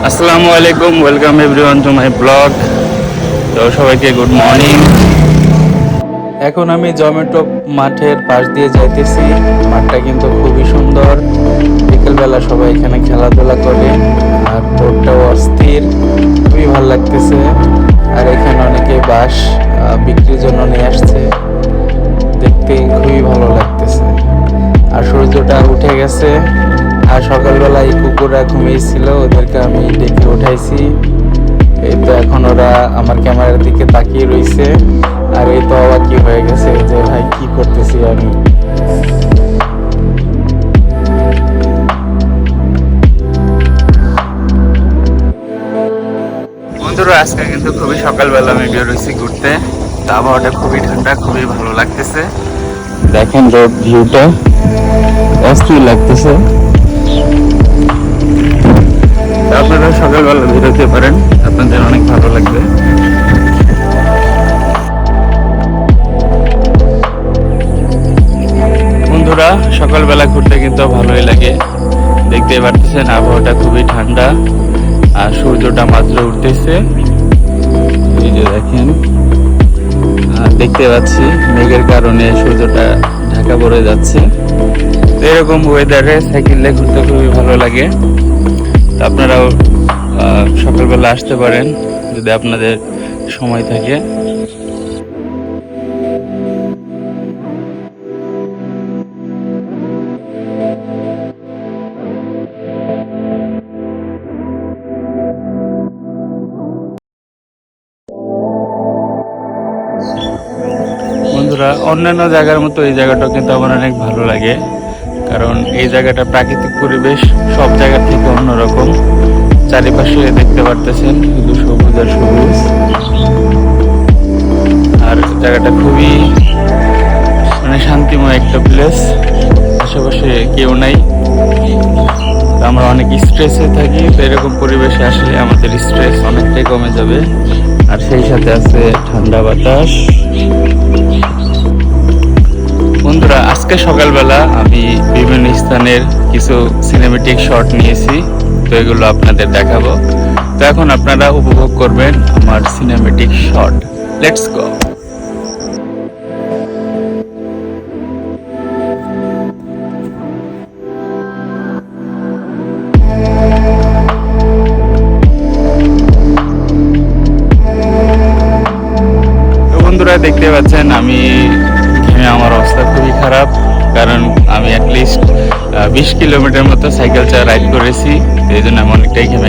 আসসালামু আলাইকুম, welcome everyone to my blog. তো সবাইকে গুড মর্নিং। এখন আমি জমেটো মাঠের পাশ দিয়ে যাইতেছি। মাঠটা কিন্তু খুবই সুন্দর। বিকেলবেলা সবাই এখানে খেলাধুলা করে, আর রোডটাও অস্থির, খুবই ভালো লাগতেছে। আর এখানে অনেকে বাঁশ বিক্রির জন্য নিয়ে আসছে, দেখতে খুবই ভালো লাগতেছে। আর সূর্যটা উঠে গেছে। আর সকালবেলা এই কুকুররা ঘুমিয়েছিল, ওদেরকে আমি ডেকে উঠাইছি। এই তো এখন ওরা আমার ক্যামেরার দিকে তাকিয়ে রয়েছে। আর এই তো আবার কি হয়ে গেছে যে ভাই কি করতেছি আমি। বন্ধুরা, আজকে কিন্তু খুবই সকালবেলা আমি বের হয়েছি ঘুরতে। তো আবহাওয়াটা খুবই ঠান্ডা, খুবই ভালো লাগতেছে। দেখেন রোড ভিউটা অস্থির লাগতেছে। আপনারা সকালবেলা বেরোতে পারেন, আপনাদের অনেক ভালো লাগবে। বন্ধুরা, সকালবেলা ঘুরতে কিন্তু ভালোই লাগে। দেখতে পারতেছেন আবহাওয়াটা খুবই ঠান্ডা, আর সূর্যটা মাত্র উঠতেছে। এই যে দেখেন, দেখতে পাচ্ছি মেঘের কারণে সূর্যটা ঢাকা পড়ে যাচ্ছে। এরকম ওয়েদারে সাইকেলে ঘুরতে খুবই ভালো লাগে। আপনারাও সকালবেলা আসতে পারেন যদি আপনাদের সময় থাকে। বন্ধুরা, অন্যান্য জায়গার মতো এই জায়গাটাও কিন্তু আমার অনেক ভালো লাগে, কারণ এই জায়গাটা প্রাকৃতিক পরিবেশ সব জায়গার থেকে অন্যরকম। চারিপাশে দেখতে পারতেছেন শুধু সবুজ আর সবুজ। আর জায়গাটা খুবই শান্তিময় একটা প্লেস। আশেপাশে কেউ নাই, আমরা অনেক স্ট্রেসে থাকি। তো এরকম পরিবেশে আসলে আমাদের স্ট্রেস অনেকটাই কমে যাবে। আর সেই সাথে আছে ঠান্ডা বাতাস। বন্ধুরা, আজকে সকালবেলা আমি বিভিন্ন স্থানের কিছু সিনেমেটিক শট নিয়েছি, তো এগুলো আপনাদের দেখাবো। তো এখন আপনারা উপভোগ করবেন আমার সিনেমেটিক শট। Let's go. বন্ধুরা, দেখতে পাচ্ছেন আমি ঘেমে আমার অবস্থা খুবই খারাপ, কারণ আমি অ্যাটলিস্ট 20 কিলোমিটার মতো সাইকেল রাইড করেছি। এই জন্য আমি অনেকটাই ঘেমে